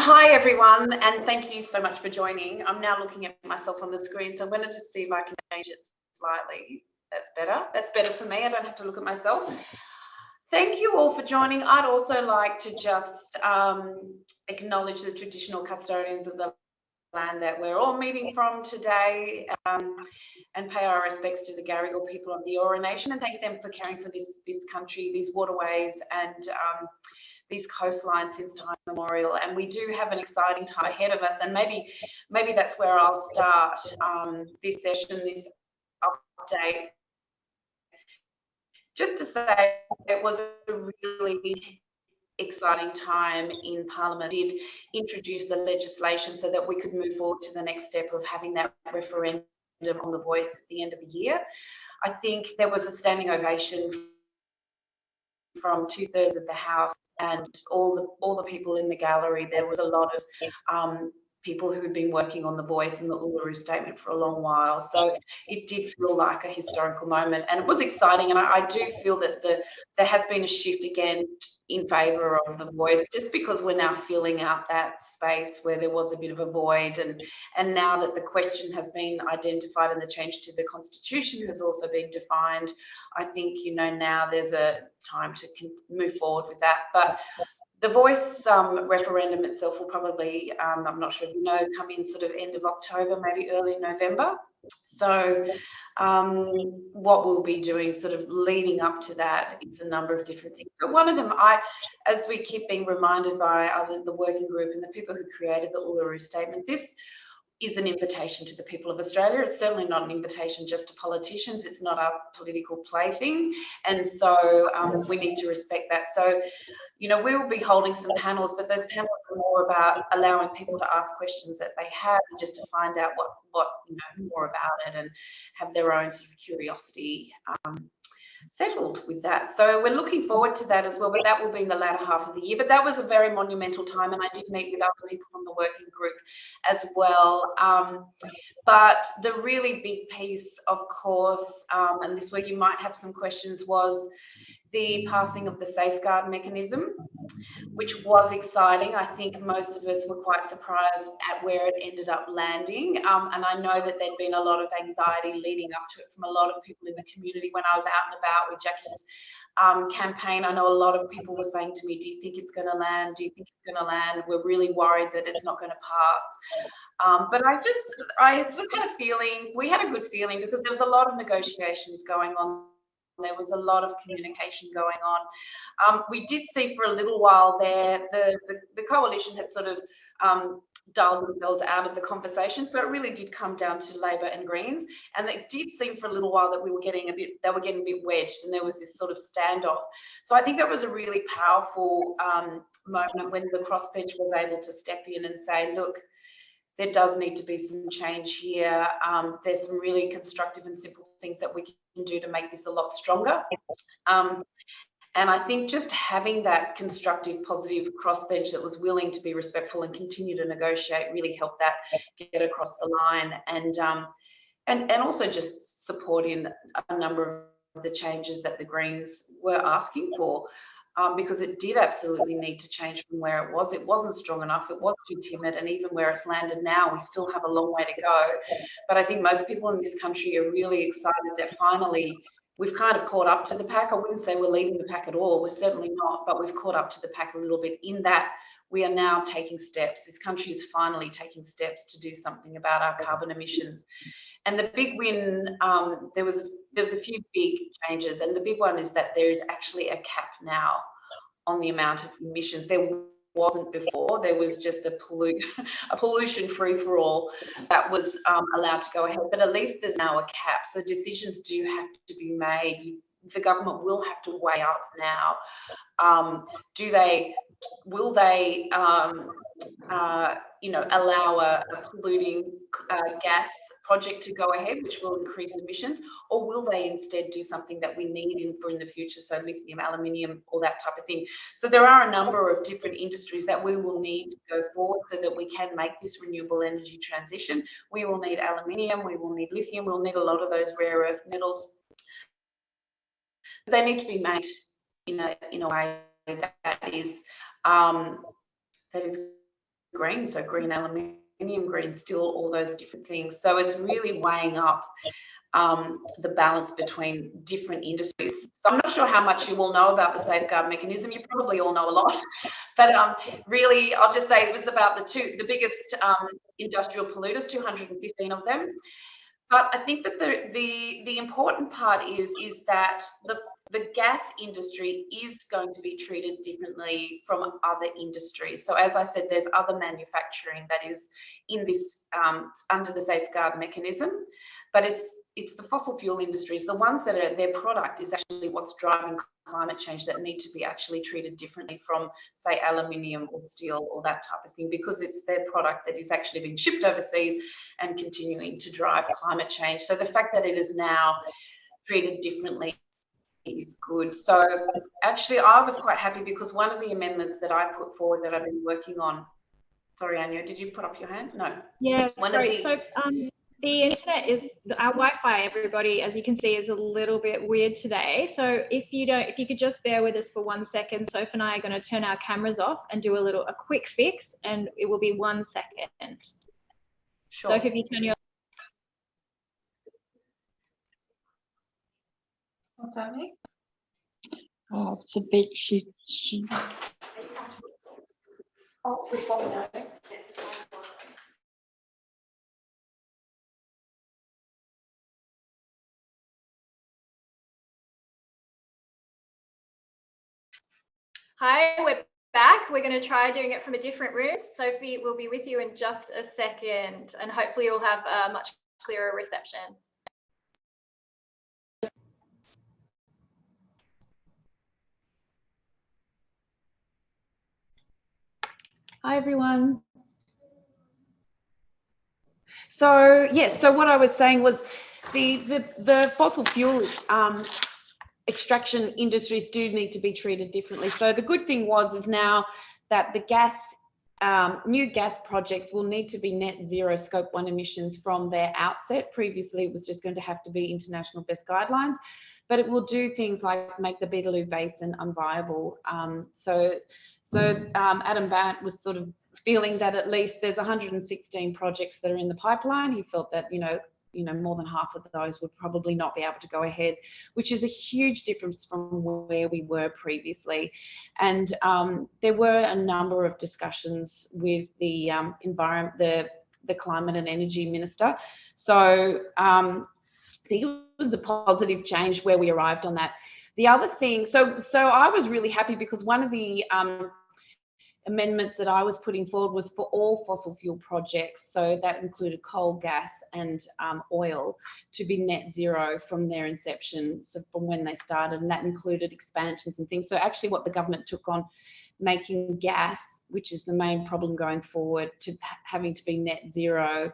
Hi everyone, and thank you so much for joining. I'm now looking at myself on the screen, so I'm going to just see if I can change it slightly. That's better. That's better for me. I don't have to look at myself. Thank you all for joining. I'd also like to just acknowledge the traditional custodians of the land that we're all meeting from today, and pay our respects to the Gadigal people of the Eora Nation, and thank them for caring for this country, these waterways, and these coastlines since time immemorial. And we do have an exciting time ahead of us, and maybe that's where I'll start this session, this update, just to say it was a really exciting time in Parliament. Did introduce the legislation so that we could move forward to the next step of having that referendum on the Voice at the end of the year. I think there was a standing ovation from 2/3 of the House and all the people in the gallery. There was a lot of people who had been working on the Voice and the Uluru Statement for a long while. So it did feel like a historical moment, and it was exciting. And I do feel that there has been a shift again in favour of the Voice, just because we're now filling out that space where there was a bit of a void, and now that the question has been identified and the change to the Constitution has also been defined, I think, you know, now there's a time to move forward with that. But the Voice referendum itself will probably, I'm not sure if you know, come in sort of end of October, maybe early November. So what we'll be doing sort of leading up to that is a number of different things. But one of them, as we keep being reminded by others, the working group and the people who created the Uluru Statement, this is an invitation to the people of Australia. It's certainly not an invitation just to politicians. It's not a political plaything. And so we need to respect that. So, you know, we will be holding some panels, but those panels are more about allowing people to ask questions that they have, and just to find out what you know, more about it, and have their own sort of curiosity settled with that. So we're looking forward to that as well, but that will be in the latter half of the year. But that was a very monumental time, and I did meet with other people from the working group as well. But the really big piece, of course, and this is where you might have some questions, was the passing of the safeguard mechanism, which was exciting. I think most of us were quite surprised at where it ended up landing. And I know that there'd been a lot of anxiety leading up to it from a lot of people in the community. When I was out and about with Jackie's campaign, I know a lot of people were saying to me, do you think it's going to land? Do you think it's going to land? We're really worried that it's not going to pass. But I had sort of kind of feeling, we had a good feeling, because there was a lot of negotiations going on. There was a lot of communication going on. We did see for a little while there, the coalition had sort of dialed themselves out of the conversation. So it really did come down to Labor and Greens. And it did seem for a little while that they were getting a bit wedged, and there was this sort of standoff. So I think that was a really powerful moment when the crossbench was able to step in and say, look, there does need to be some change here. There's some really constructive and simple things that we can do to make this a lot stronger. And I think just having that constructive, positive crossbench that was willing to be respectful and continue to negotiate really helped that get across the line, and also just supporting a number of the changes that the Greens were asking for. Because it did absolutely need to change from where it was. It wasn't strong enough, it was too timid, and even where it's landed now, we still have a long way to go. But I think most people in this country are really excited that finally we've kind of caught up to the pack. I wouldn't say we're leading the pack at all, we're certainly not, but we've caught up to the pack a little bit, in that we are now taking steps. This country is finally taking steps to do something about our carbon emissions. And the big win, there was a few big changes, and the big one is that there is actually a cap now on the amount of emissions. There wasn't before. There was just a pollution free-for-all that was allowed to go ahead, but at least there's now a cap. So decisions do have to be made. The government will have to weigh up now. Will they you know, allow a polluting gas project to go ahead, which will increase emissions, or will they instead do something that we need in the future, so lithium, aluminium, all that type of thing? So there are a number of different industries that we will need to go forward so that we can make this renewable energy transition. We will need aluminium, we will need lithium, we'll need a lot of those rare earth metals. They need to be made in a way that is green, so green aluminium, green steel, all those different things. So it's really weighing up the balance between different industries. So I'm not sure how much you all know about the safeguard mechanism. You probably all know a lot, but really, I'll just say it was about the biggest industrial polluters, 215 of them. But I think that the important part is that the gas industry is going to be treated differently from other industries. So as I said, there's other manufacturing that is in this under the safeguard mechanism, but it's the fossil fuel industries, the ones that are their product is actually what's driving climate change, that need to be actually treated differently from, say, aluminium or steel or that type of thing, because it's their product that is actually being shipped overseas and continuing to drive climate change. So the fact that it is now treated differently is good. So actually, I was quite happy because one of the amendments that I put forward that I've been working on. Sorry, Anya, did you put up your hand? No. Yeah, sorry. So the internet is, our Wi-Fi, everybody, as you can see, is a little bit weird today. So if you could just bear with us for 1 second, Soph and I are going to turn our cameras off and do a quick fix, and it will be 1 second. Sure. Soph, if you turn your... What's happening? Oh, it's a bit shit. Oh, we're swapping notes. Hi, we're back. We're going to try doing it from a different room. Sophie will be with you in just a second, and hopefully you'll have a much clearer reception. Hi, everyone. So, yes, so what I was saying was the fossil fuel extraction industries do need to be treated differently. So the good thing is now that the new gas projects will need to be net zero Scope 1 emissions from their outset. Previously, it was just going to have to be international best guidelines, but it will do things like make the Beetaloo Basin unviable. So Adam Bandt was sort of feeling that at least there's 116 projects that are in the pipeline. He felt that, more than half of those would probably not be able to go ahead, which is a huge difference from where we were previously. And there were a number of discussions with the the Climate and Energy Minister. So I think it was a positive change where we arrived on that. The other thing, so I was really happy because one of the amendments that I was putting forward was for all fossil fuel projects. So that included coal, gas, and oil to be net zero from their inception, so from when they started, and that included expansions and things. So actually what the government took on, making gas, which is the main problem going forward, to having to be net zero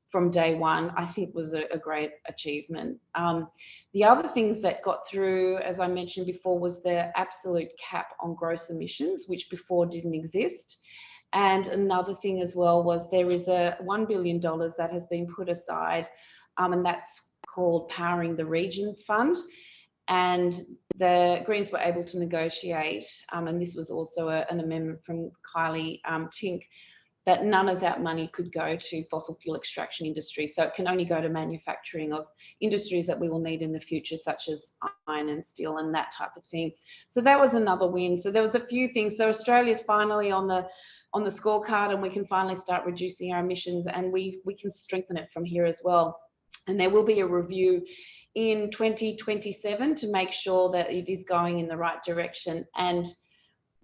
from day one, I think was a great achievement. The other things that got through, as I mentioned before, was the absolute cap on gross emissions, which before didn't exist. And another thing as well was there is a $1 billion that has been put aside, and that's called Powering the Regions Fund. And the Greens were able to negotiate, and this was also an amendment from Kylie Tink, that none of that money could go to fossil fuel extraction industry. So it can only go to manufacturing of industries that we will need in the future, such as iron and steel and that type of thing. So that was another win. So there was a few things. So Australia's finally on the scorecard, and we can finally start reducing our emissions, and we can strengthen it from here as well. And there will be a review in 2027 to make sure that it is going in the right direction. And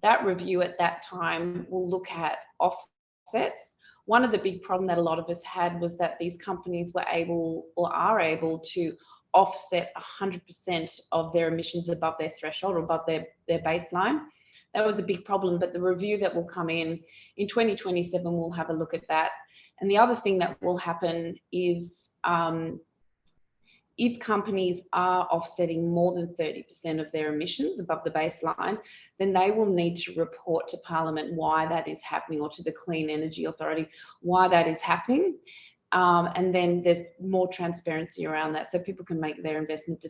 that review at that time will look at offsets. One of the big problems that a lot of us had was that these companies were able or are able to offset 100% of their emissions above their threshold or above their baseline. That was a big problem, but the review that will come in 2027 will have a look at that. And the other thing that will happen is if companies are offsetting more than 30% of their emissions above the baseline, then they will need to report to Parliament why that is happening, or to the Clean Energy Authority why that is happening. And then there's more transparency around that, so people can make their investment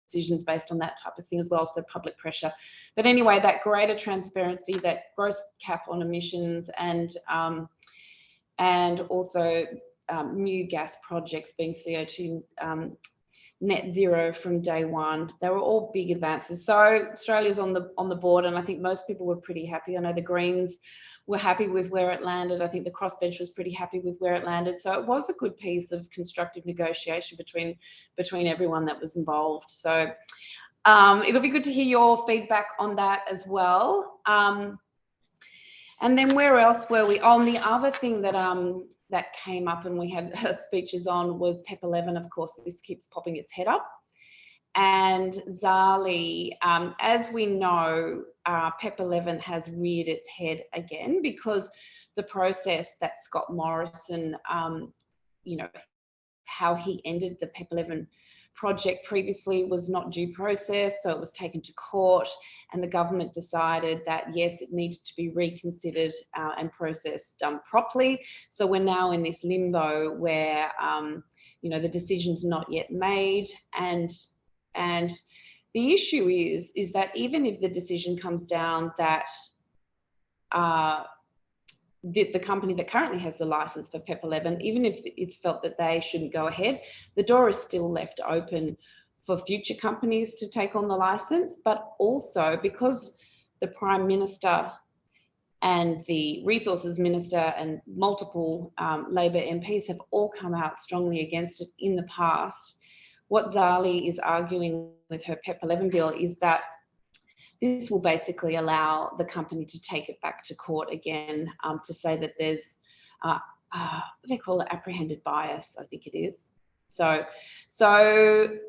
decisions based on that type of thing as well, so public pressure. But anyway, that greater transparency, that gross cap on emissions, and and also new gas projects being CO2 net zero from day one. They were all big advances. So Australia's on the board, and I think most people were pretty happy. I know the Greens were happy with where it landed. I think the crossbench was pretty happy with where it landed. So it was a good piece of constructive negotiation between everyone that was involved. So it'll be good to hear your feedback on that as well. And then where else were we? On the other thing that that came up and we had speeches on was PEP 11. Of course, this keeps popping its head up. And Zali, as we know, PEP 11 has reared its head again because the process that Scott Morrison, you know, how he ended the PEP 11 project previously was not due process, so it was taken to court, and the government decided that yes, it needed to be reconsidered and processed properly. So we're now in this limbo where you know, the decision's not yet made, and the issue is that even if the decision comes down that the company that currently has the license for PEP 11, even if it's felt that they shouldn't go ahead, the door is still left open for future companies to take on the license. But also because the Prime Minister and the Resources Minister and multiple Labor MPs have all come out strongly against it in the past, what Zali is arguing with her PEP 11 bill is that this will basically allow the company to take it back to court again, to say that there's, they call it apprehended bias, I think it is. So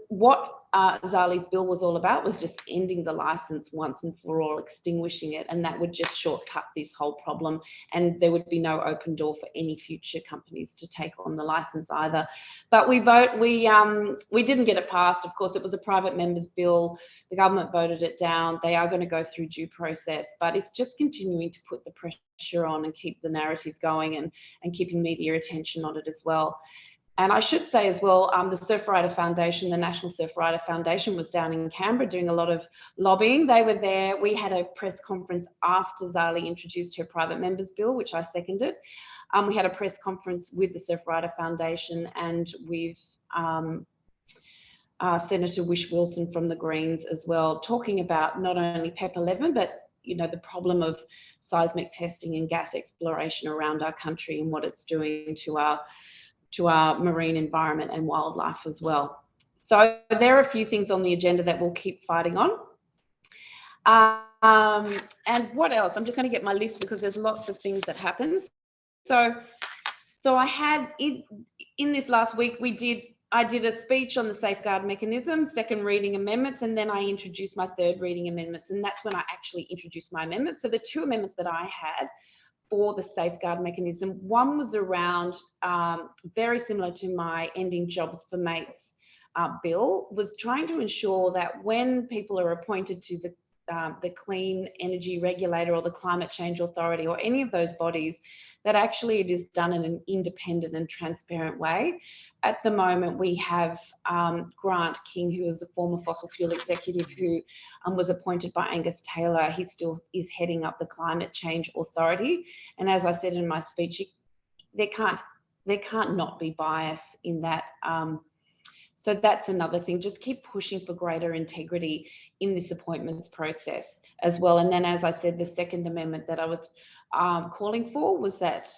what Zali's bill was all about was just ending the license once and for all, extinguishing it, and that would just shortcut this whole problem, and there would be no open door for any future companies to take on the license either. But we didn't get it passed. Of course, it was a private member's bill. The government voted it down. They are going to go through due process, but it's just continuing to put the pressure on and keep the narrative going and keeping media attention on it as well. And I should say as well, the Surfrider Foundation, the National Surfrider Foundation, was down in Canberra doing a lot of lobbying. They were there. We had a press conference after Zali introduced her private members bill, which I seconded. We had a press conference with the Surfrider Foundation and with Senator Wish Wilson from the Greens as well, talking about not only PEP 11, but you know, the problem of seismic testing and gas exploration around our country and what it's doing to our marine environment and wildlife as well. So there are a few things on the agenda that we'll keep fighting on. And what else? I'm just going to get my list because there's lots of things that happen. So I had in this last week, I did a speech on the safeguard mechanism, second reading amendments, and then I introduced my third reading amendments, and that's when I actually introduced my amendments. So the two amendments that I had for the safeguard mechanism, one was around, very similar to my Ending Jobs for Mates bill, was trying to ensure that when people are appointed to the Clean Energy Regulator or the Climate Change Authority or any of those bodies, that actually it is done in an independent and transparent way. At the moment, we have Grant King, who is a former fossil fuel executive who was appointed by Angus Taylor. He still is heading up the Climate Change Authority. And as I said in my speech, there can't not be bias in that. So that's another thing. Just keep pushing for greater integrity in this appointments process as well. And then, as I said, the second amendment that I was calling for was that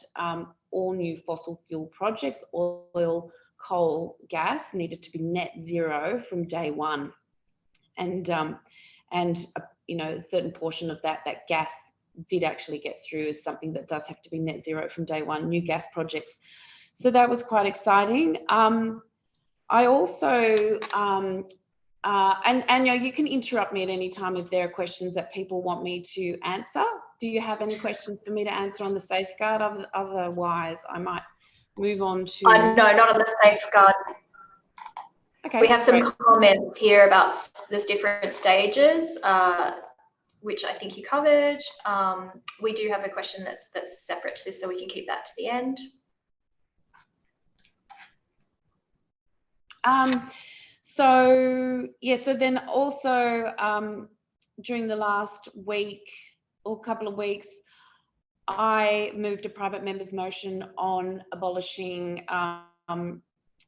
all new fossil fuel projects, oil, coal, gas, needed to be net zero from day one. And you know, a certain portion of that gas did actually get through as something that does have to be net zero from day one, new gas projects. So that was quite exciting. I also, and you know, you can interrupt me at any time if there are questions that people want me to answer. Do you have any questions for me to answer on the safeguard? Otherwise, I might move on to... No, not on the safeguard. Okay, we have some great. comments here about there's different stages, which I think you covered. We do have a question that's separate to this, so we can keep that to the end. So then also during the last week or couple of weeks, I moved a private member's motion on abolishing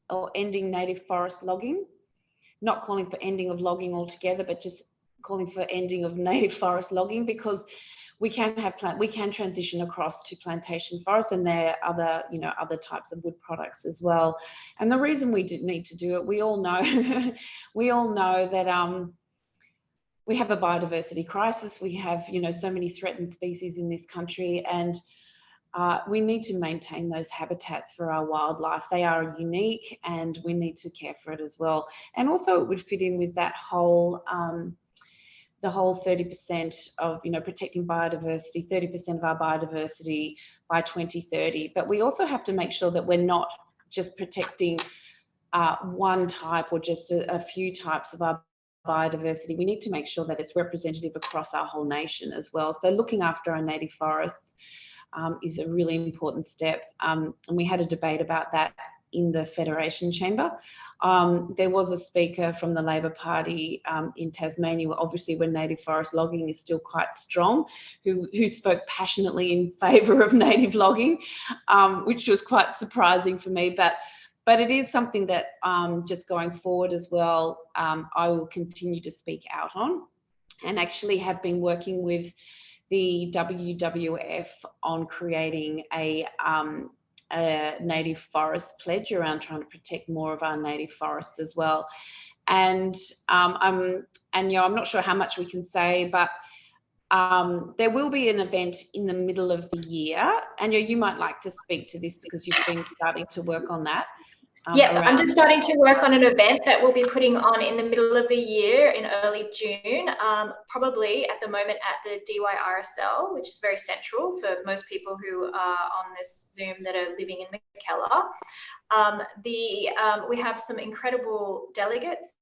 or ending native forest logging, not calling for ending of logging altogether, but just calling for ending of native forest logging, because we can transition across to plantation forests, and there are other types of wood products as well. And the reason we did need to do it, we all know that we have a biodiversity crisis. We have so many threatened species in this country, and we need to maintain those habitats for our wildlife. They are unique, and we need to care for it as well. And also, it would fit in with that whole the whole 30% of protecting biodiversity, 30% of our biodiversity by 2030. But we also have to make sure that we're not just protecting one type or just a few types of our biodiversity. We need to make sure that it's representative across our whole nation as well. So looking after our native forests is a really important step. And we had a debate about that in the Federation Chamber. There was a speaker from the Labor Party in Tasmania, obviously when native forest logging is still quite strong, who spoke passionately in favour of native logging, which was quite surprising for me. But it is something that just going forward as well, I will continue to speak out on, and actually have been working with the WWF on creating a native forest pledge around trying to protect more of our native forests as well. And I'm not sure how much we can say, but there will be an event in the middle of the year. And you might like to speak to this because you've been starting to work on that. Yeah, I'm just starting to work on an event that we'll be putting on in the middle of the year in early June, probably at the moment at the DYRSL, which is very central for most people who are on this Zoom that are living in Mackellar. We have some incredible delegates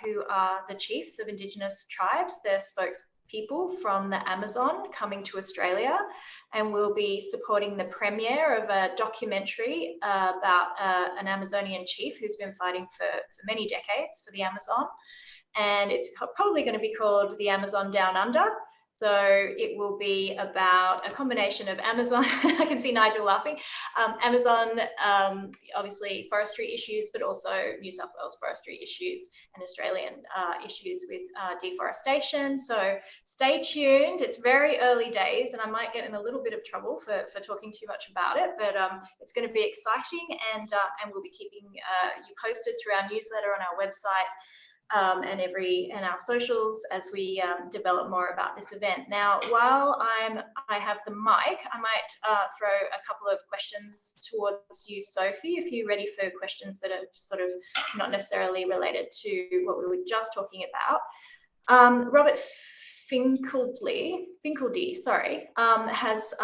who are the chiefs of Indigenous tribes, their spokespeople from the Amazon coming to Australia, and we'll be supporting the premiere of a documentary about an Amazonian chief who's been fighting for many decades for the Amazon, and it's probably going to be called The Amazon Down Under. So it will be about a combination of Amazon, I can see Nigel laughing, Amazon, obviously forestry issues, but also New South Wales forestry issues and Australian issues with deforestation. So stay tuned. It's very early days, and I might get in a little bit of trouble for talking too much about it, but it's going to be exciting, and we'll be keeping you posted through our newsletter on our website. And our socials as we develop more about this event. Now, while I have the mic, I might throw a couple of questions towards you, Sophie, if you're ready for questions that are sort of not necessarily related to what we were just talking about. Robert Finkledy, has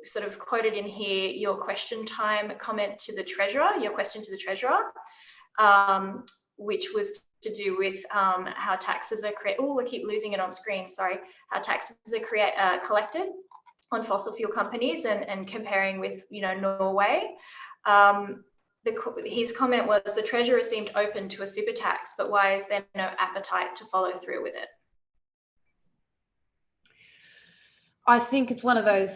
sort of quoted in here your question time comment to the Treasurer, your question to the Treasurer, which was to do with how taxes are created. Oh, I keep losing it on screen, sorry. How taxes are collected on fossil fuel companies, and comparing with, Norway. His comment was, the Treasurer seemed open to a super tax, but why is there no appetite to follow through with it? I think it's one of those,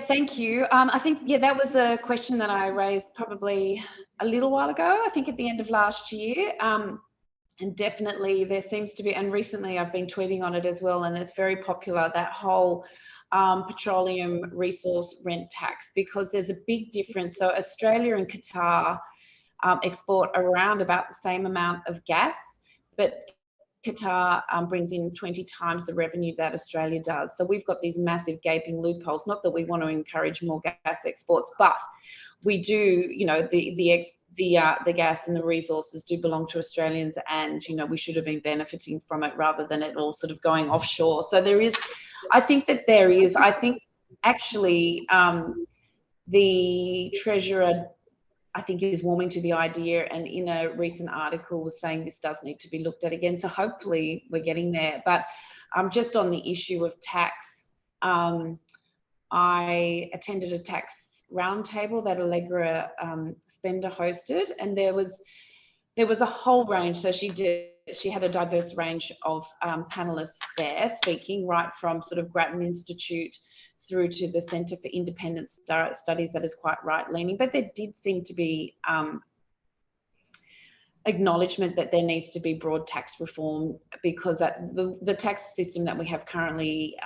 thank you. I think, that was a question that I raised probably a little while ago, I think at the end of last year. And definitely there seems to be, and recently I've been tweeting on it as well, and it's very popular, that whole petroleum resource rent tax, because there's a big difference. So Australia and Qatar export around about the same amount of gas, but Qatar brings in 20 times the revenue that Australia does. So we've got these massive gaping loopholes. Not that we want to encourage more gas exports, but we do, the gas and the resources do belong to Australians, and we should have been benefiting from it rather than it all sort of going offshore. So I think actually the Treasurer, I think, is warming to the idea, and in a recent article was saying this does need to be looked at again. So hopefully we're getting there. But just on the issue of tax, I attended a tax roundtable that Allegra Spender hosted, and there was a whole range. So she had a diverse range of panelists there speaking, right from sort of Grattan Institute through to the Centre for Independent Studies that is quite right-leaning, but there did seem to be acknowledgement that there needs to be broad tax reform, because the tax system that we have currently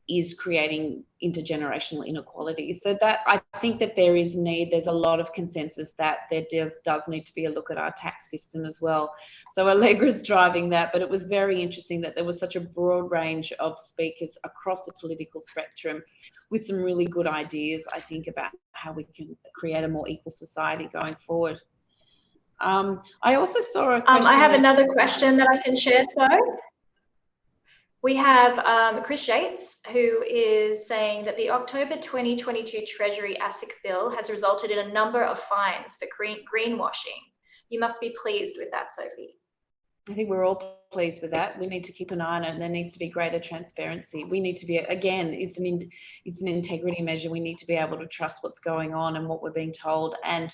is creating intergenerational inequality. So that I think that there's a lot of consensus that there does need to be a look at our tax system as well. So Allegra's driving that, but it was very interesting that there was such a broad range of speakers across the political spectrum with some really good ideas, I think, about how we can create a more equal society going forward. I also saw a question. I have another question that I can share, so. We have Chris Yates, who is saying that the October 2022 Treasury ASIC bill has resulted in a number of fines for greenwashing. You must be pleased with that, Sophie. I think we're all pleased with that. We need to keep an eye on it, and there needs to be greater transparency. We need to be, again, it's an integrity measure. We need to be able to trust what's going on and what we're being told. And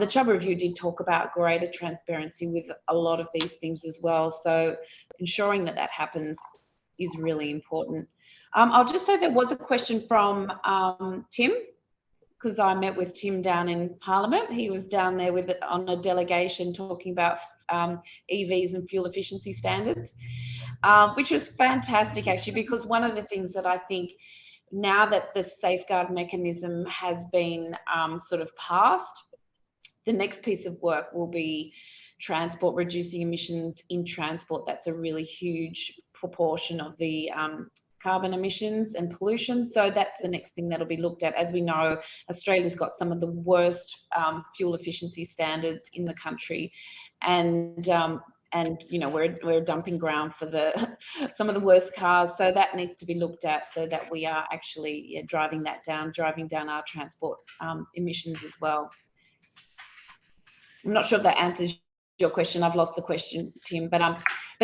the Chubb Review did talk about greater transparency with a lot of these things as well. So ensuring that that happens is really important. I'll just say there was a question from Tim, because I met with Tim down in Parliament. He was down there on a delegation talking about EVs and fuel efficiency standards, which was fantastic actually, because one of the things that I think now that the safeguard mechanism has been sort of passed, the next piece of work will be transport, reducing emissions in transport. That's a really huge proportion of the carbon emissions and pollution. So that's the next thing that'll be looked at. As we know, Australia's got some of the worst fuel efficiency standards in the country, and you know, we're a dumping ground for some of the worst cars. So that needs to be looked at, so that we are actually driving down our transport emissions as well. I'm not sure if that answers your question. I've lost the question, Tim, but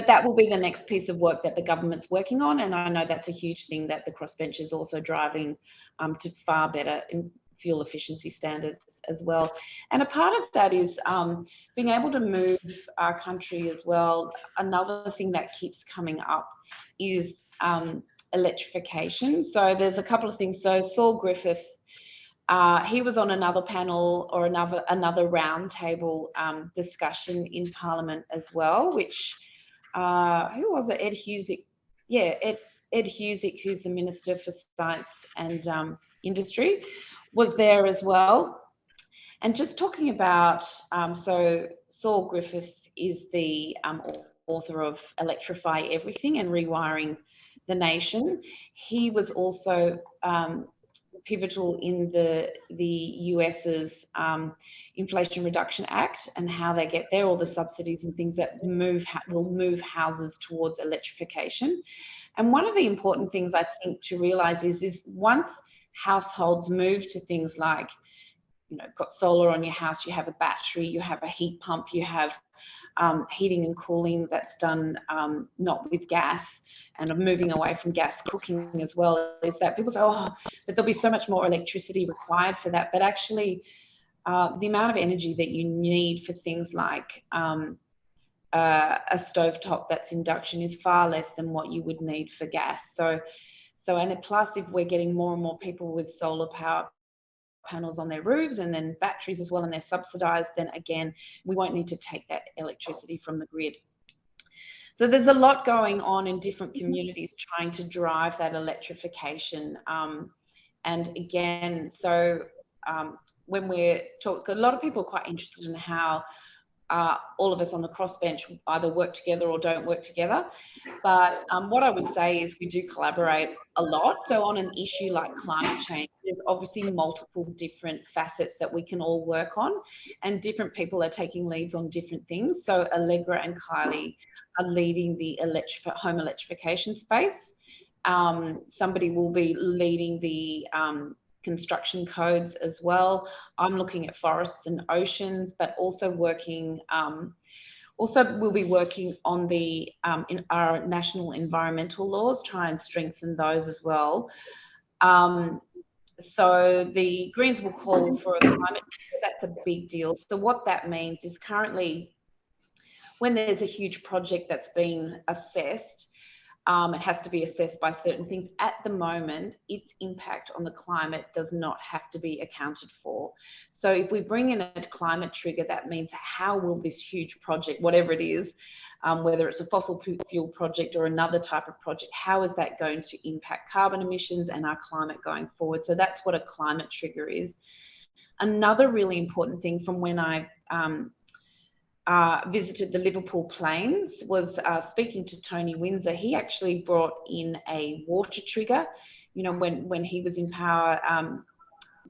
that will be the next piece of work that the government's working on, and I know that's a huge thing that the crossbench is also driving to far better in fuel efficiency standards as well. And a part of that is being able to move our country as well. Another thing that keeps coming up is electrification. So there's a couple of things. So Saul Griffith, he was on another panel or another roundtable discussion in Parliament as well, which, who was it? Ed Husic. Yeah, Ed Husic, who's the Minister for Science and Industry, was there as well. And just talking about, so Saul Griffith is the author of Electrify Everything and Rewiring the Nation. He was also pivotal in the US's Inflation Reduction Act and how they get there, all the subsidies and things that will move houses towards electrification. And one of the important things I think to realise is once households move to things like, you know, got solar on your house, you have a battery, you have a heat pump, you have heating and cooling that's done not with gas, and of moving away from gas cooking as well, is that people say, oh, but there'll be so much more electricity required for that. But actually, the amount of energy that you need for things like a stovetop that's induction is far less than what you would need for gas. So and plus, if we're getting more and more people with solar power panels on their roofs and then batteries as well, and they're subsidised, then again, we won't need to take that electricity from the grid. So there's a lot going on in different communities trying to drive that electrification. And again, so when we're talking, a lot of people are quite interested in how all of us on the crossbench either work together or don't work together. But what I would say is we do collaborate a lot. So on an issue like climate change, there's obviously multiple different facets that we can all work on, and different people are taking leads on different things. So Allegra and Kylie are leading the home electrification space. Somebody will be leading the construction codes as well. I'm looking at forests and oceans, but also working, we'll be working on the in our national environmental laws, try and strengthen those as well. So the Greens will call for a climate, that's a big deal. So what that means is currently when there's a huge project that's been assessed, It has to be assessed by certain things. At the moment, its impact on the climate does not have to be accounted for. So if we bring in a climate trigger, that means how will this huge project, whatever it is, whether it's a fossil fuel project or another type of project, how is that going to impact carbon emissions and our climate going forward? So that's what a climate trigger is. Another really important thing from when I visited the Liverpool Plains was speaking to Tony Windsor. He actually brought in a water trigger, you know, when he was in power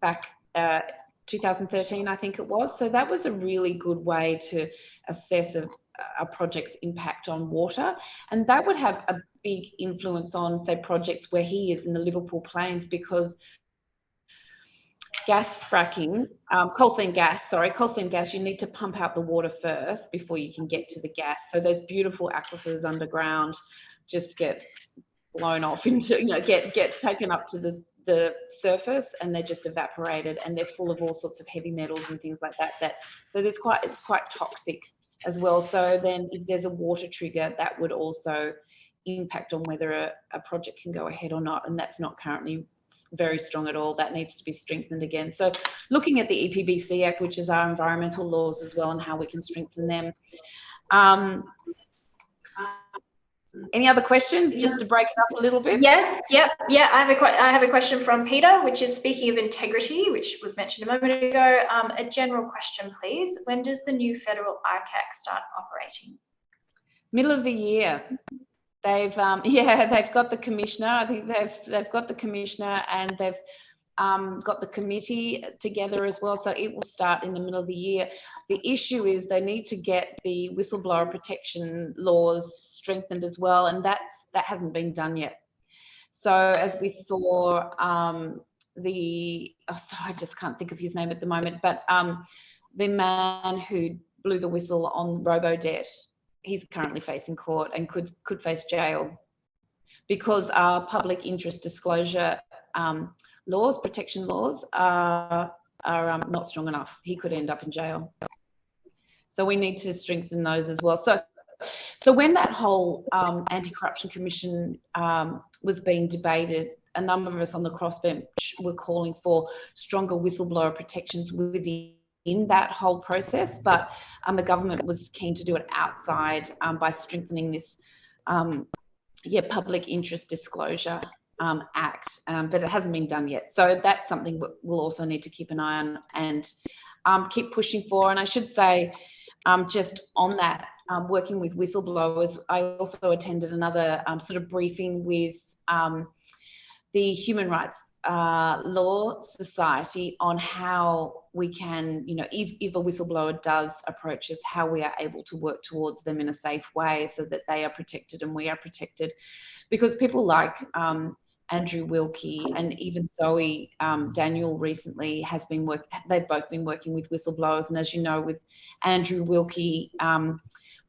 back 2013, I think it was. So that was a really good way to assess a project's impact on water. And that would have a big influence on, say, projects where he is in the Liverpool Plains, because gas fracking, coal seam gas, you need to pump out the water first before you can get to the gas. So those beautiful aquifers underground just get blown off into, you know, get taken up to the surface, and they're just evaporated, and they're full of all sorts of heavy metals and things like that. So it's quite toxic as well. So then if there's a water trigger, that would also impact on whether a project can go ahead or not, and that's not currently very strong at all. That needs to be strengthened again. So looking at the EPBC Act, which is our environmental laws as well, and how we can strengthen them. Any other questions, just to break it up a little bit? Yes, yeah. I have a question from Peter, which is, speaking of integrity, which was mentioned a moment ago, a general question, please. When does the new federal ICAC start operating? Middle of the year. They've they've got the commissioner. I think they've got the commissioner, and they've got the committee together as well. So it will start in the middle of the year. The issue is they need to get the whistleblower protection laws strengthened as well, and that hasn't been done yet. So as we saw, I just can't think of his name at the moment, but the man who blew the whistle on Robodebt, he's currently facing court and could face jail, because our public interest disclosure laws, protection laws, are not strong enough. He could end up in jail. So we need to strengthen those as well. So when that whole anti-corruption commission was being debated, a number of us on the crossbench were calling for stronger whistleblower protections within that whole process, but the government was keen to do it outside by strengthening this public interest disclosure act, but it hasn't been done yet. So that's something we'll also need to keep an eye on and keep pushing for. And I should say, just on that, working with whistleblowers, I also attended another sort of briefing with the Human Rights Law Society on how we can, you know, if a whistleblower does approach us, how we are able to work towards them in a safe way so that they are protected and we are protected. Because people like Andrew Wilkie and even Zoe Daniel recently they've both been working with whistleblowers. And as you know, with Andrew Wilkie,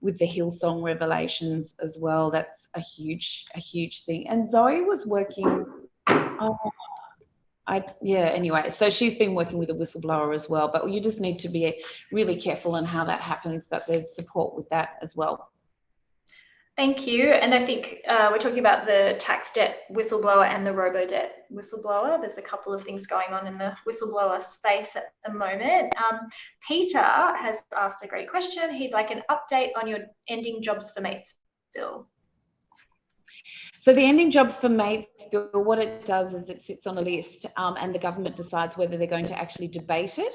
with the Hillsong revelations as well, that's a huge thing. And Zoe was working, anyway, so she's been working with a whistleblower as well, but you just need to be really careful in how that happens, but there's support with that as well. Thank you. And I think we're talking about the tax debt whistleblower and the Robodebt whistleblower. There's a couple of things going on in the whistleblower space at the moment. Peter has asked a great question. He'd like an update on your Ending Jobs for Mates bill. So the Ending Jobs for Mates bill, what it does is it sits on a list and the government decides whether they're going to actually debate it.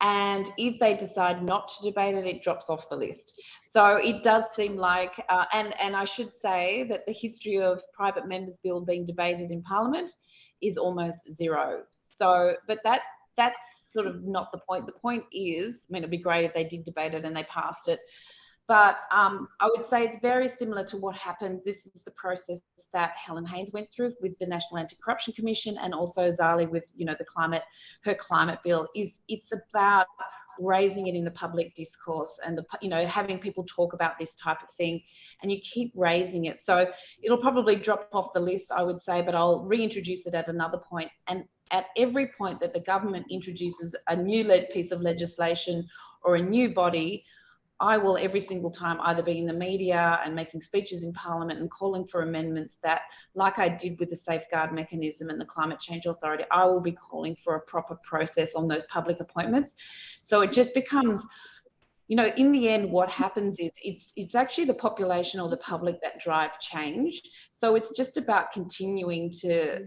And if they decide not to debate it, it drops off the list. So it does seem like, and I should say that the history of private members' bill being debated in Parliament is almost zero. So, but that's sort of not the point. The point is, I mean, it'd be great if they did debate it and they passed it. But I would say it's very similar to what happened. This is the process that Helen Haines went through with the National Anti-Corruption Commission, and also Zali with, you know, her climate bill. It's about raising it in the public discourse and having people talk about this type of thing, and you keep raising it. So it'll probably drop off the list, I would say, but I'll reintroduce it at another point. And at every point that the government introduces a new piece of legislation or a new body, I will every single time either be in the media and making speeches in Parliament and calling for amendments that, like I did with the Safeguard Mechanism and the Climate Change Authority, I will be calling for a proper process on those public appointments. So it just becomes, you know, in the end, what happens is it's actually the population or the public that drive change. So it's just about continuing to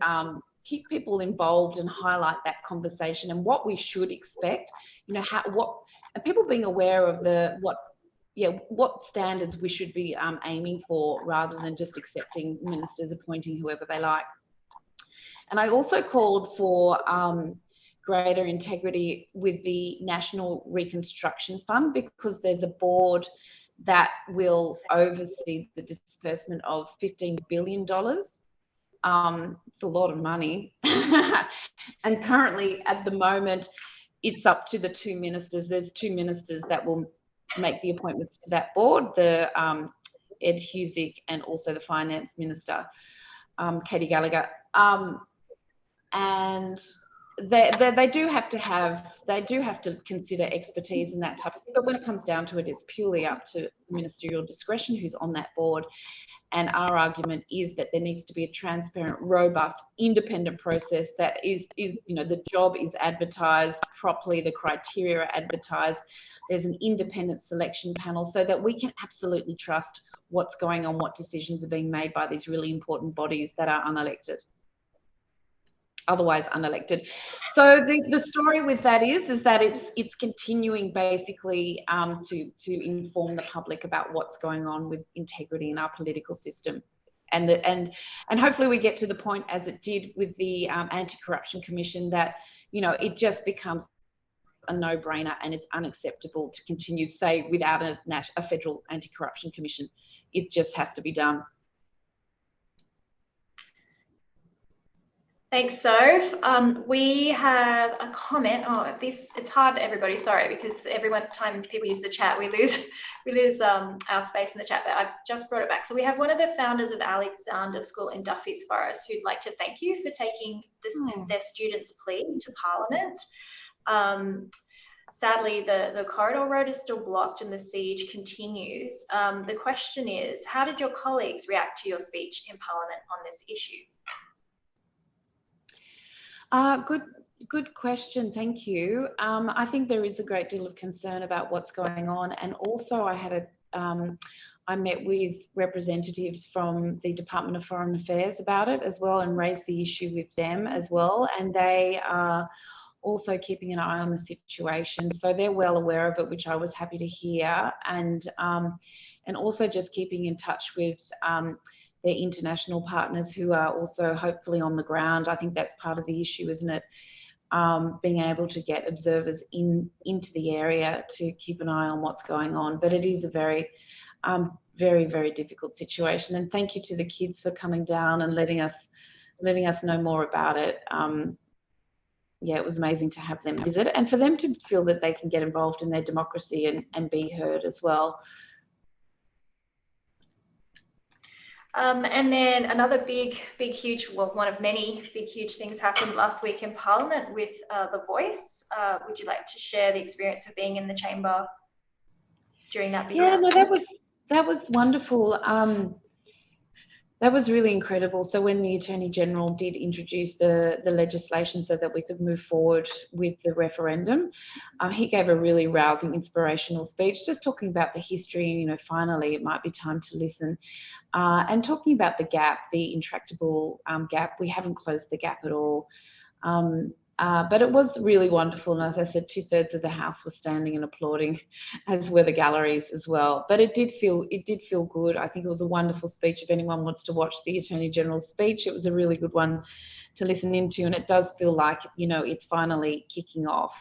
keep people involved and highlight that conversation and what we should expect, you know, and people being aware of what standards we should be aiming for, rather than just accepting ministers appointing whoever they like. And I also called for greater integrity with the National Reconstruction Fund, because there's a board that will oversee the disbursement of $15 billion. It's a lot of money. And currently, at the moment, it's up to the two ministers. There's two ministers that will make the appointments to that board, the Ed Husic and also the Finance Minister, Katie Gallagher. And they do have to consider expertise and that type of thing. But when it comes down to it, it's purely up to ministerial discretion who's on that board. And our argument is that there needs to be a transparent, robust, independent process that is, you know, the job is advertised properly, the criteria are advertised. There's an independent selection panel so that we can absolutely trust what's going on, what decisions are being made by these really important bodies that are otherwise unelected. So the story with that is that it's continuing basically to inform the public about what's going on with integrity in our political system, and hopefully we get to the point, as it did with the Anti-Corruption Commission, that, you know, it just becomes a no-brainer and it's unacceptable to continue, say, without a federal Anti-Corruption Commission. It just has to be done. Thanks, Soph. We have a comment. It's hard, everybody, sorry, because every time people use the chat, we lose our space in the chat, but I've just brought it back. So we have one of the founders of Alexander School in Duffy's Forest who'd like to thank you for taking their students' plea to Parliament. Sadly, the corridor road is still blocked and the siege continues. The question is, how did your colleagues react to your speech in Parliament on this issue? Good question. Thank you. I think there is a great deal of concern about what's going on, and also I met with representatives from the Department of Foreign Affairs about it as well, and raised the issue with them as well, and they are also keeping an eye on the situation. So they're well aware of it, which I was happy to hear, and also just keeping in touch with their international partners who are also hopefully on the ground. I think that's part of the issue, isn't it? Being able to get observers into the area to keep an eye on what's going on. But it is a very, very difficult situation. And thank you to the kids for coming down and letting us know more about it. Yeah, it was amazing to have them visit and for them to feel that they can get involved in their democracy and be heard as well. And then another big, huge, well, one of many big, huge things happened last week in Parliament with The Voice. Would you like to share the experience of being in the chamber during that big announcement? No, that was wonderful. That was really incredible. So when the Attorney General did introduce the legislation so that we could move forward with the referendum, he gave a really rousing, inspirational speech, just talking about the history, you know, finally it might be time to listen, and talking about the gap, the intractable gap. We haven't closed the gap at all. But it was really wonderful, and as I said, 2/3 of the House were standing and applauding, as were the galleries as well. But it did feel good. I think it was a wonderful speech. If anyone wants to watch the Attorney General's speech, it was a really good one to listen into, and it does feel like, you know, it's finally kicking off.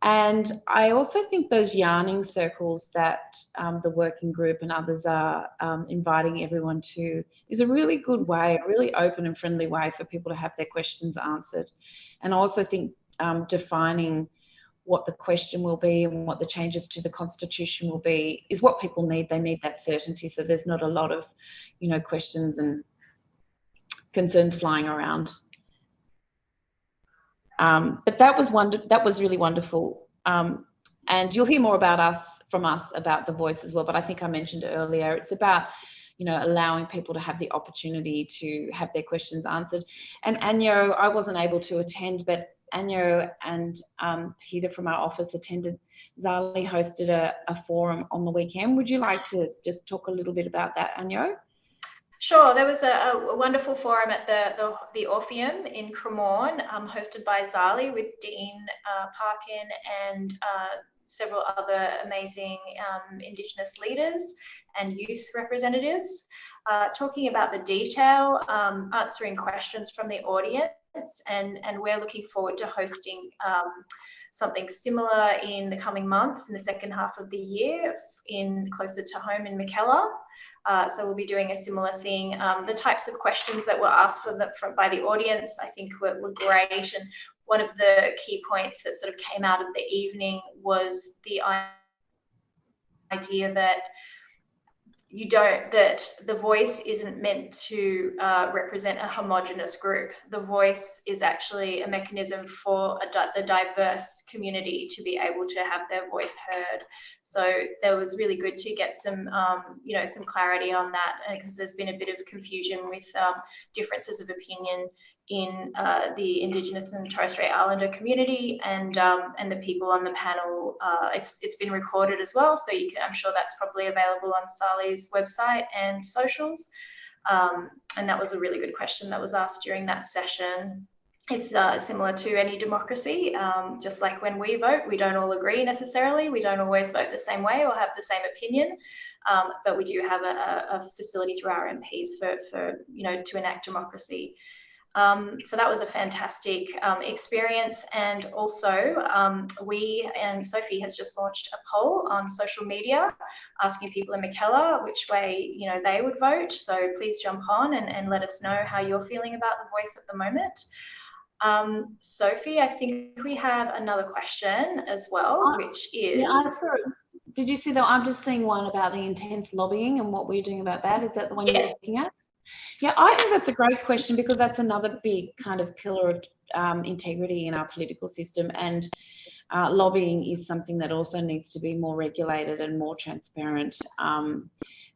And I also think those yarning circles that the working group and others are inviting everyone to is a really good way, a really open and friendly way for people to have their questions answered. And I also think defining what the question will be and what the changes to the Constitution will be is what people need. They need that certainty, so there's not a lot of, you know, questions and concerns flying around. But that was really wonderful. And you'll hear more about us from us about the voice as well, but I think I mentioned earlier, it's about, you know, allowing people to have the opportunity to have their questions answered. And Anyo, I wasn't able to attend, but Anyo and Peter from our office attended. Zali hosted a forum on the weekend. Would you like to just talk a little bit about that, Anyo? Sure, there was a wonderful forum at the Orpheum in Cremorne, hosted by Zali with Dean Parkin and several other amazing Indigenous leaders and youth representatives, talking about the detail, answering questions from the audience, and we're looking forward to hosting something similar in the coming months, in the second half of the year, in closer to home in Mackellar. So we'll be doing a similar thing. The types of questions that were asked by the audience, I think were great. And one of the key points that sort of came out of the evening was the idea that that the voice isn't meant to represent a homogenous group. The voice is actually a mechanism for the diverse community to be able to have their voice heard. So that was really good to get some, you know, some clarity on that, because there's been a bit of confusion with differences of opinion in the Indigenous and Torres Strait Islander community, and the people on the panel. It's been recorded as well, so you can, I'm sure that's probably available on Zali's website and socials. And that was a really good question that was asked during that session. It's similar to any democracy. Just like when we vote, we don't all agree necessarily. We don't always vote the same way or have the same opinion, but we do have a facility through our MPs for you know, to enact democracy. So that was a fantastic experience. And also Sophie has just launched a poll on social media asking people in Mackellar which way, you know, they would vote. So please jump on and let us know how you're feeling about the voice at the moment. Sophie, I think we have another question as well, which is... Yeah, did you see that? I'm just seeing one about the intense lobbying and what we're doing about that. Is that the one you're looking at? Yeah, I think that's a great question, because that's another big kind of pillar of integrity in our political system, and lobbying is something that also needs to be more regulated and more transparent.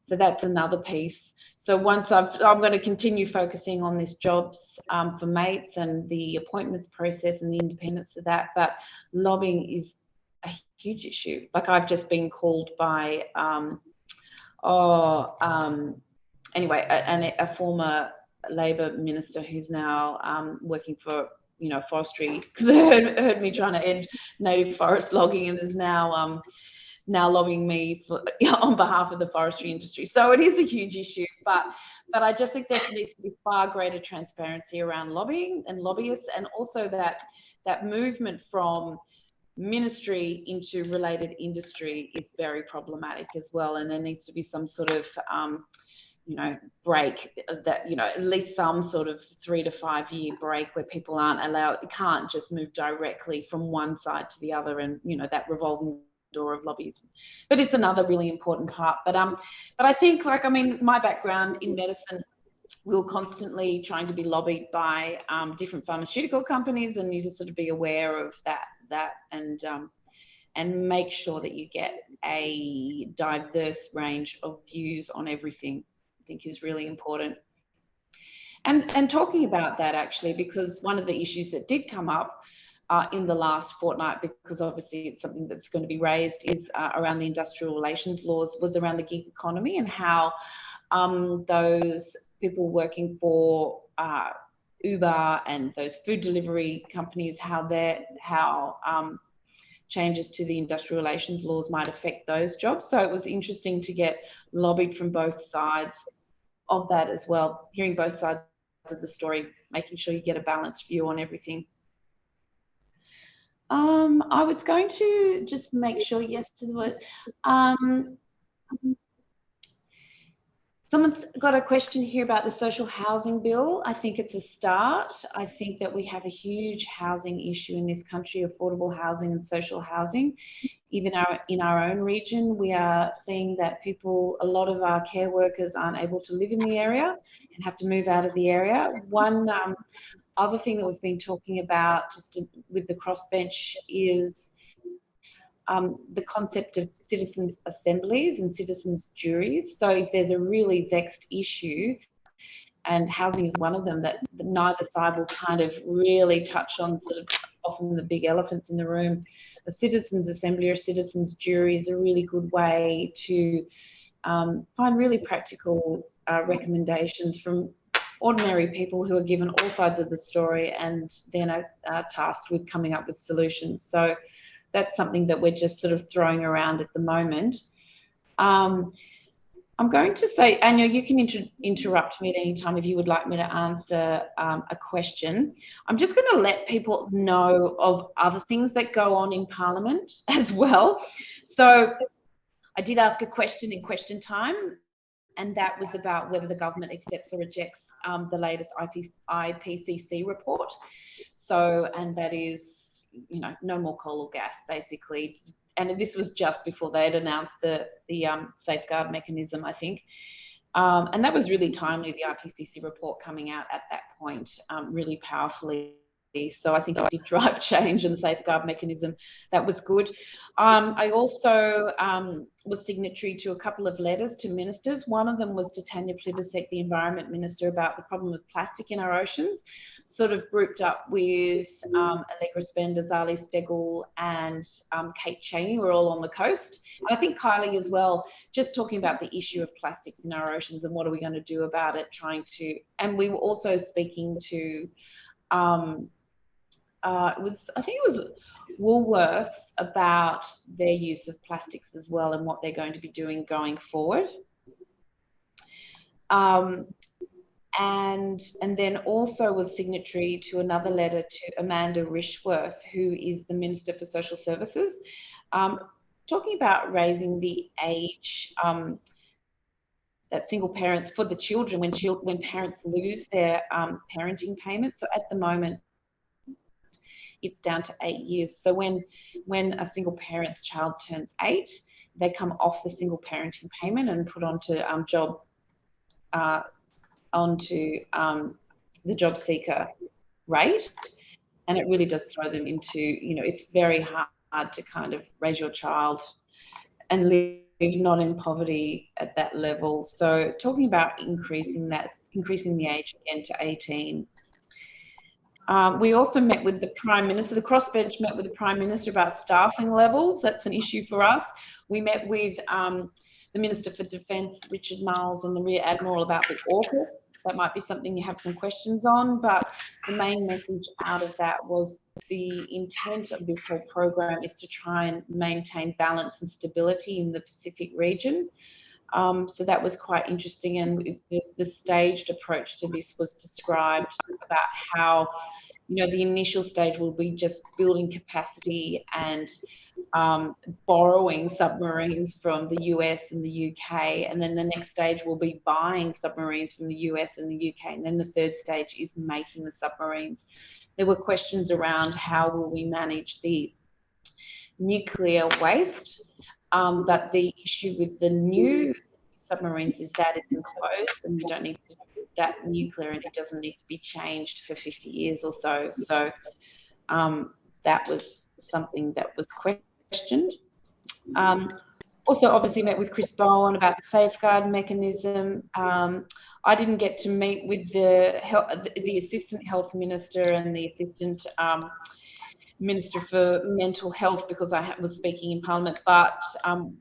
So that's another piece. So once I'm going to continue focusing on this jobs for mates and the appointments process and the independence of that, but lobbying is a huge issue. Like, I've just been called by anyway, a former Labor minister who's now working for, you know, forestry, because they heard me trying to end native forest logging, and is now lobbying me for, on behalf of the forestry industry. So it is a huge issue, but I just think there needs to be far greater transparency around lobbying and lobbyists, and also that movement from ministry into related industry is very problematic as well. And there needs to be some sort of you know, break, that, you know, at least some sort of 3 to 5 year break where people aren't allowed, can't just move directly from one side to the other, and, you know, that revolving door of lobbies. But it's another really important part. But I think, like, I mean, my background in medicine, we were constantly trying to be lobbied by different pharmaceutical companies, and you just sort of be aware of that and make sure that you get a diverse range of views on everything, I think is really important. And talking about that, actually, because one of the issues that did come up in the last fortnight, because obviously it's something that's going to be raised, is around the industrial relations laws, was around the gig economy, and how those people working for Uber and those food delivery companies, how changes to the industrial relations laws might affect those jobs. So it was interesting to get lobbied from both sides of that as well, hearing both sides of the story, making sure you get a balanced view on everything. I was going to just make sure, yes, to the word. Someone's got a question here about the social housing bill. I think it's a start. I think that we have a huge housing issue in this country, affordable housing and social housing. Even in our own region, we are seeing that a lot of our care workers aren't able to live in the area and have to move out of the area. One other thing that we've been talking about just with the crossbench is the concept of citizens' assemblies and citizens' juries. So if there's a really vexed issue, and housing is one of them, that neither side will kind of really touch on, sort of often the big elephants in the room. A citizens' assembly or a citizens' jury is a really good way to find really practical recommendations from ordinary people who are given all sides of the story and then are tasked with coming up with solutions. So that's something that we're just sort of throwing around at the moment. I'm going to say, Anya, you can interrupt me at any time if you would like me to answer a question. I'm just going to let people know of other things that go on in Parliament as well. So I did ask a question in question time, and that was about whether the government accepts or rejects the latest IPCC report. So, and that is, you know, no more coal or gas, basically. And this was just before they had announced the safeguard mechanism, I think. And that was really timely, the IPCC report coming out at that point, really powerfully. So I think it did drive change in the safeguard mechanism. That was good. I also was signatory to a couple of letters to ministers. One of them was to Tanya Plibersek, the Environment Minister, about the problem of plastic in our oceans, sort of grouped up with Allegra Spender, Zali Steggall and Kate Cheney. We're all on the coast. And I think Kylie as well, just talking about the issue of plastics in our oceans and what are we going to do about it, and we were also speaking to I think it was Woolworths, about their use of plastics as well and what they're going to be doing going forward. And then also was signatory to another letter to Amanda Rishworth, who is the Minister for Social Services, talking about raising the age that single parents, for the children, when parents lose their parenting payments. So at the moment, it's down to 8 years. So when a single parent's child turns 8, they come off the single parenting payment and put onto the job seeker rate, and it really does throw them into, you know, it's very hard to kind of raise your child and live not in poverty at that level. So talking about increasing the age again to 18. We also met with the Prime Minister. The crossbench met with the Prime Minister about staffing levels. That's an issue for us. We met with the Minister for Defence, Richard Marles, and the Rear Admiral about the AUKUS. That might be something you have some questions on, but the main message out of that was the intent of this whole program is to try and maintain balance and stability in the Pacific region. So that was quite interesting, and the staged approach to this was described about how, you know, the initial stage will be just building capacity and borrowing submarines from the US and the UK, and then the next stage will be buying submarines from the US and the UK, and then the third stage is making the submarines. There were questions around how will we manage the nuclear waste, but the issue with the new submarines is that it's enclosed and we don't need to do that nuclear, and it doesn't need to be changed for 50 years or so. So that was something that was questioned. Also obviously met with Chris Bowen about the safeguard mechanism. I didn't get to meet with the Assistant Health Minister and the Assistant Minister for Mental Health because I was speaking in Parliament, but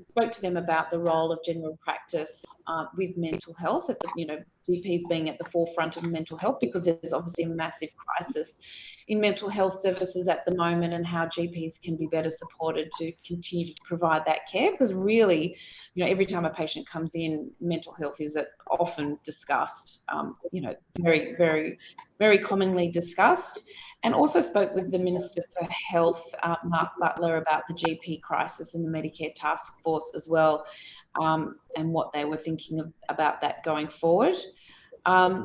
spoke to them about the role of general practice with mental health, you know, GPs being at the forefront of mental health, because there's obviously a massive crisis in mental health services at the moment, and how GPs can be better supported to continue to provide that care, because really, you know, every time a patient comes in, mental health is often discussed, you know, very, very, very commonly discussed. And also spoke with the Minister for Health, Mark Butler, about the GP crisis and the Medicare task force as well, and what they were thinking about that going forward.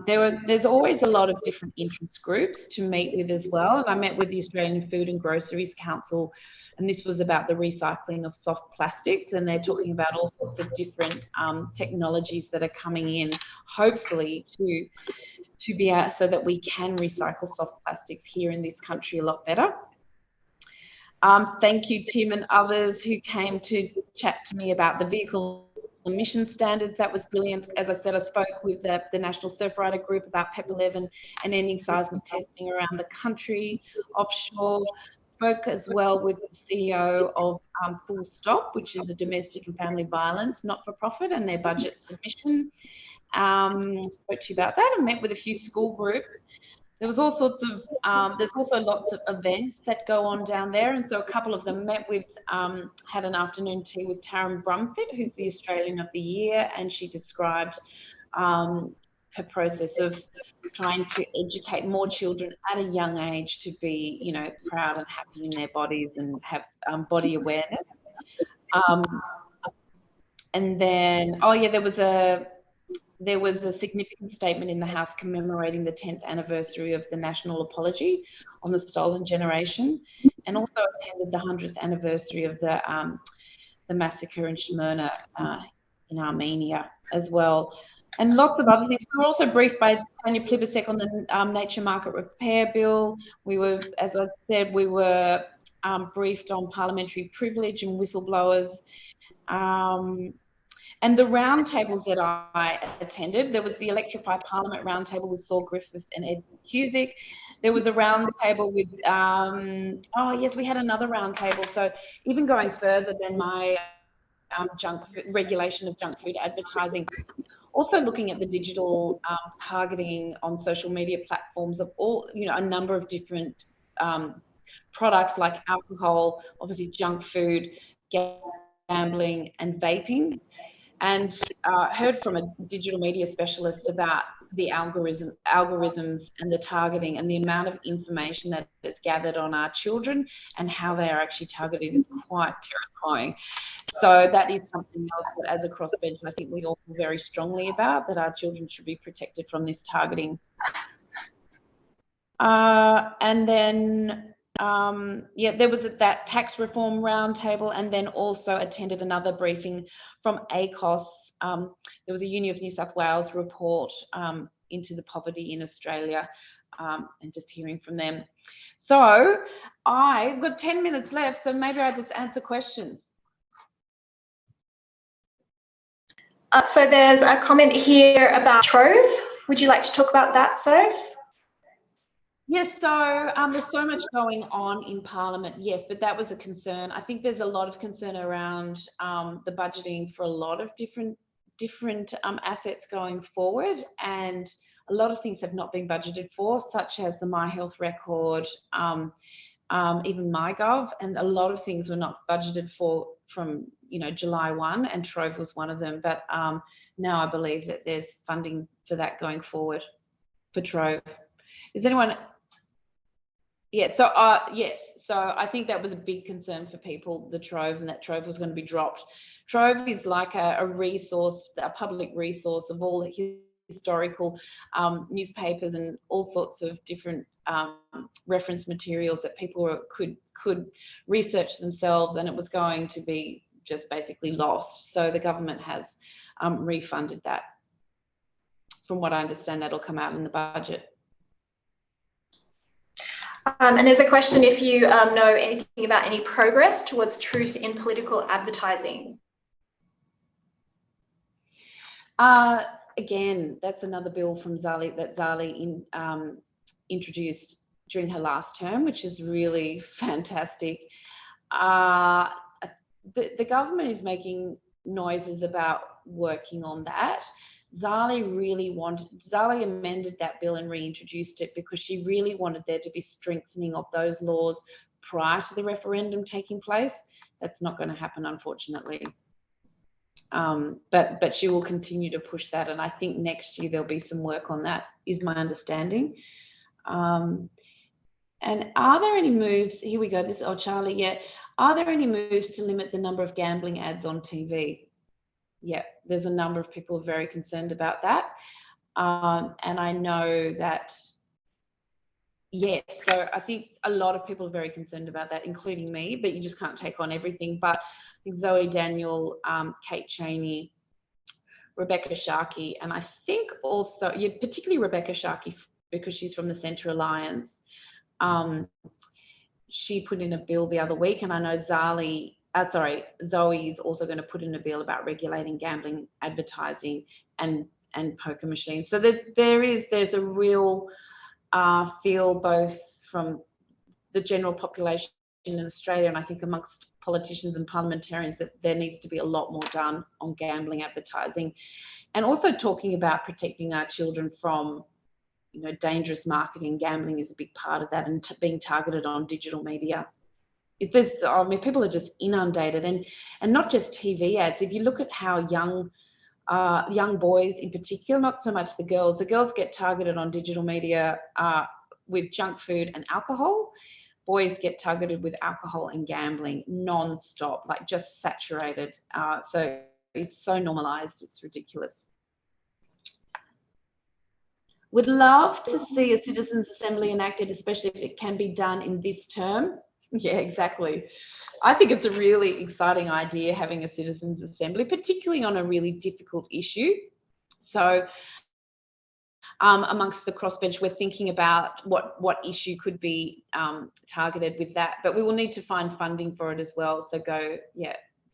There's always a lot of different interest groups to meet with as well. And I met with the Australian Food and Groceries Council, and this was about the recycling of soft plastics, and they're talking about all sorts of different technologies that are coming in, hopefully to be out so that we can recycle soft plastics here in this country a lot better. Thank you, Tim, and others who came to chat to me about the vehicle emission standards. That was brilliant. As I said, I spoke with the National Surf Rider Group about PEP 11 and ending seismic testing around the country offshore. Spoke as well with the CEO of Full Stop, which is a domestic and family violence not-for-profit, and their budget submission. Spoke to you about that, and met with a few school groups. There was all sorts of, there's also lots of events that go on down there. And so a couple of them met with, had an afternoon tea with Taryn Brumfitt, who's the Australian of the Year. And she described her process of trying to educate more children at a young age to be, you know, proud and happy in their bodies and have body awareness. And then, oh yeah, there was a significant statement in the House commemorating the 10th anniversary of the national apology on the stolen generation, and also attended the 100th anniversary of the massacre in Smyrna in Armenia as well, and lots of other things. We were also briefed by Tanya Plibersek on the nature market repair bill. We were, as I said, we were briefed on parliamentary privilege and whistleblowers. And the roundtables that I attended, there was the Electrify Parliament roundtable with Saul Griffith and Ed Cusick. There was a roundtable with, oh yes, we had another roundtable. So even going further than my regulation of junk food advertising, also looking at the digital targeting on social media platforms of all, you know, a number of different products like alcohol, obviously junk food, gambling, and vaping. And heard from a digital media specialist about the algorithms and the targeting and the amount of information that is gathered on our children and how they are actually targeted is quite terrifying. So that is something else that, as a crossbench, I think we all feel very strongly about, that our children should be protected from this targeting. And then yeah, there was that tax reform roundtable, and then also attended another briefing from ACOS. There was a Uni of New South Wales report into the poverty in Australia, and just hearing from them. So I've got 10 minutes left, so maybe I just answer questions. So there's a comment here about Trove. Would you like to talk about that, Soph? Yes, so there's so much going on in Parliament, yes, but that was a concern. I think there's a lot of concern around the budgeting for a lot of different assets going forward, and a lot of things have not been budgeted for, such as the My Health record, even MyGov, and a lot of things were not budgeted for from, you know, July 1, and Trove was one of them. But now I believe that there's funding for that going forward for Trove. Is anyone? Yeah, so yes, so I think that was a big concern for people, the Trove, and that Trove was going to be dropped. Trove is like a resource, a public resource of all historical newspapers and all sorts of different reference materials that people could research themselves, and it was going to be just basically lost. So the government has refunded that. From what I understand, that'll come out in the budget. And there's a question if you know anything about any progress towards truth in political advertising. Again, that's another bill from Zali that Zali introduced during her last term, which is really fantastic. The government is making noises about working on that. Zali amended that bill and reintroduced it because she really wanted there to be strengthening of those laws prior to the referendum taking place. That's not going to happen, unfortunately. But she will continue to push that, and I think next year there'll be some work on that, is my understanding. And are there any moves? Here we go. Charlie. Yeah. Are there any moves to limit the number of gambling ads on TV? Yeah, there's a number of people very concerned about that. And I know that, yes, so I think a lot of people are very concerned about that, including me, but you just can't take on everything. But I think Zoe Daniel, Kate Chaney, Rebecca Sharkey, and I think also, yeah, particularly Rebecca Sharkey, because she's from the Centre Alliance, she put in a bill the other week, and I know Zoe is also going to put in a bill about regulating gambling advertising and poker machines. So there's a real feel both from the general population in Australia, and I think amongst politicians and parliamentarians, that there needs to be a lot more done on gambling advertising, and also talking about protecting our children from, you know, dangerous marketing. Gambling is a big part of that, and being targeted on digital media. People are just inundated, and not just TV ads. If you look at how young boys in particular, not so much the girls get targeted on digital media with junk food and alcohol. Boys get targeted with alcohol and gambling non-stop, like just saturated. So it's so normalized, it's ridiculous. Would love to see a citizens' assembly enacted, especially if it can be done in this term. Yeah, exactly. I think it's a really exciting idea, having a citizens' assembly, particularly on a really difficult issue. So amongst the crossbench, we're thinking about what issue could be targeted with that, but we will need to find funding for it as well. So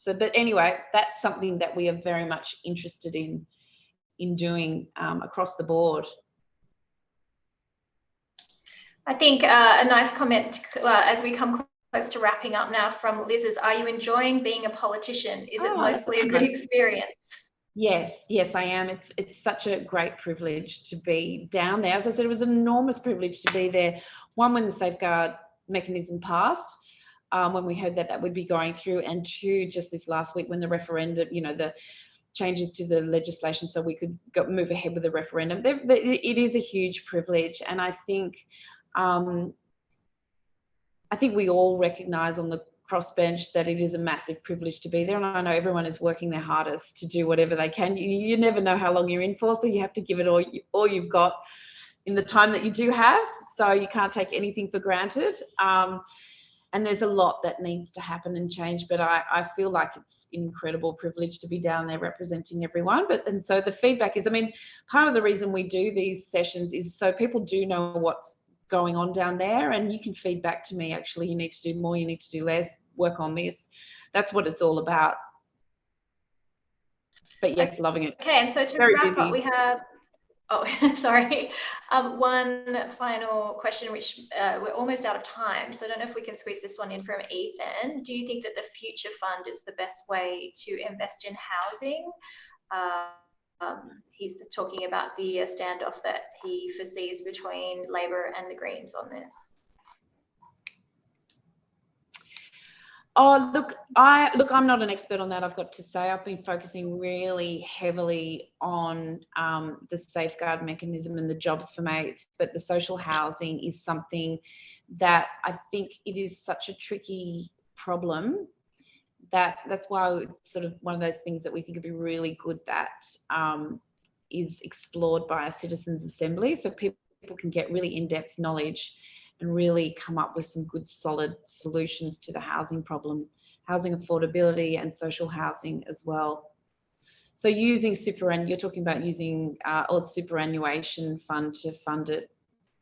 but anyway, that's something that we are very much interested in doing across the board. I think a nice comment as we come close to wrapping up now from Liz is, are you enjoying being a politician? Is it mostly a good experience? Yes, I am. It's such a great privilege to be down there. As I said, it was an enormous privilege to be there. One, when the safeguard mechanism passed, when we heard that would be going through, and two, just this last week when the referendum, you know, the changes to the legislation so we could move ahead with the referendum. It is a huge privilege, and I think we all recognise on the crossbench that it is a massive privilege to be there, and I know everyone is working their hardest to do whatever they can. You never know how long you're in for, so you have to give it all you've got in the time that you do have, so you can't take anything for granted. And there's a lot that needs to happen and change, but I feel like it's an incredible privilege to be down there representing everyone. And so the feedback is, I mean, part of the reason we do these sessions is so people do know what's going on down there, and you can feed back to me, actually, you need to do more, you need to do less, work on this. That's what it's all about. But yes, loving it. Okay, and so to wrap up, we have, sorry, one final question, which we're almost out of time, so I don't know if we can squeeze this one in from Ethan. Do you think that the Future Fund is the best way to invest in housing? He's talking about the standoff that he foresees between Labor and the Greens on this. Oh, look, I'm not an expert on that, I've got to say. I've been focusing really heavily on the safeguard mechanism and the jobs for mates, but the social housing is something that I think it is such a tricky problem that's why it's sort of one of those things that we think would be really good that is explored by a citizens' assembly, so people can get really in-depth knowledge and really come up with some good solid solutions to the housing problem, housing affordability and social housing as well. So using you're talking about using a superannuation fund to fund it.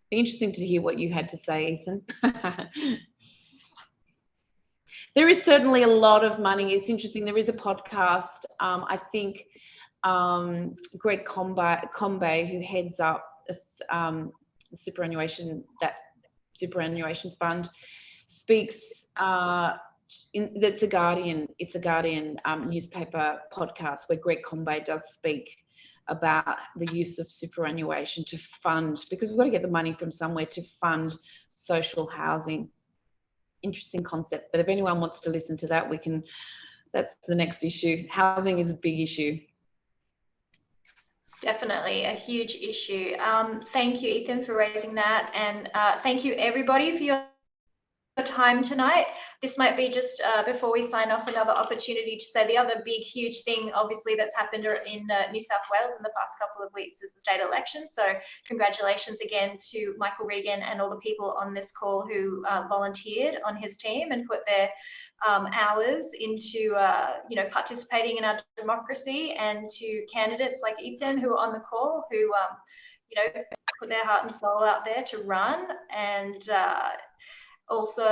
Be interesting to hear what you had to say, Ethan. There is certainly a lot of money. It's interesting. There is a podcast. I think Greg Combet, who heads up the superannuation fund, speaks. It's a Guardian newspaper podcast where Greg Combet does speak about the use of superannuation to fund, because we've got to get the money from somewhere to fund social housing. Interesting concept, but if anyone wants to listen to that, that's the next issue. Housing is a big issue. Definitely a huge issue. Thank you, Ethan, for raising that, and thank you everybody for your time tonight. This might be just before we sign off, another opportunity to say the other big huge thing obviously that's happened in New South Wales in the past couple of weeks is the state election. So congratulations again to Michael Regan and all the people on this call who volunteered on his team and put their hours into participating in our democracy, and to candidates like Ethan who are on the call who put their heart and soul out there to run. And Also,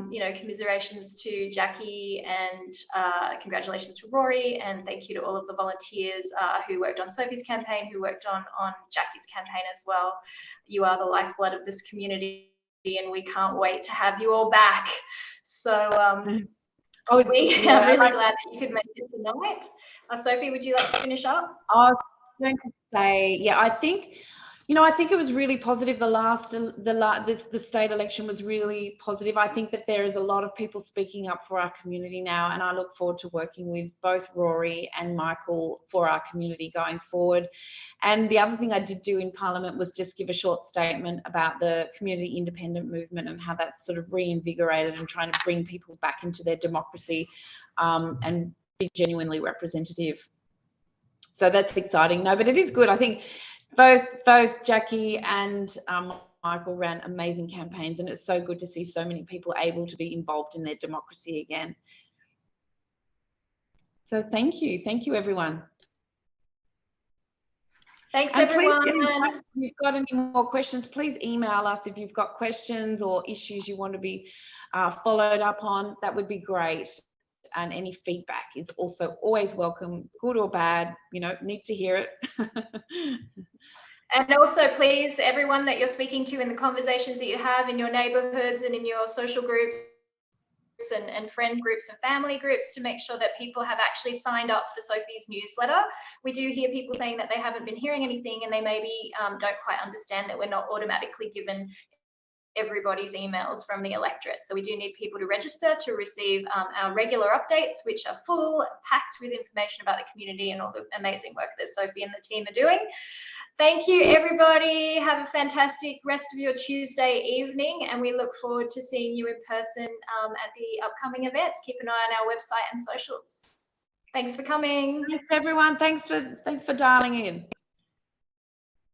you know, commiserations to Jackie and congratulations to Rory, and thank you to all of the volunteers who worked on Sophie's campaign, who worked on Jackie's campaign as well. You are the lifeblood of this community, and we can't wait to have you all back. So we are really glad that you could make it tonight. Sophie, would you like to finish up? I was going to say, yeah, I think, you know, I think it was really positive. The state election was really positive. I think that there is a lot of people speaking up for our community now, and I look forward to working with both Rory and Michael for our community going forward. And the other thing I did do in Parliament was just give a short statement about the community independent movement and how that's sort of reinvigorated and trying to bring people back into their democracy and be genuinely representative. So that's exciting. No, but it is good. I think both Jackie and Michael ran amazing campaigns, and it's so good to see so many people able to be involved in their democracy again. So thank you everyone. Thanks, and everyone. Please, if you've got any more questions, please email us if you've got questions or issues you want to be followed up on. That would be great. And any feedback is also always welcome, good or bad, you know, need to hear it. And also, please, everyone that you're speaking to in the conversations that you have in your neighborhoods and in your social groups and friend groups and family groups, to make sure that people have actually signed up for Sophie's newsletter. We do hear people saying that they haven't been hearing anything, and they maybe don't quite understand that we're not automatically given everybody's emails from the electorate. So we do need people to register to receive our regular updates, which are full, packed with information about the community and all the amazing work that Sophie and the team are doing. Thank you, everybody. Have a fantastic rest of your Tuesday evening, and we look forward to seeing you in person at the upcoming events. Keep an eye on our website and socials. Thanks for coming. Thanks, everyone. Thanks for dialing in.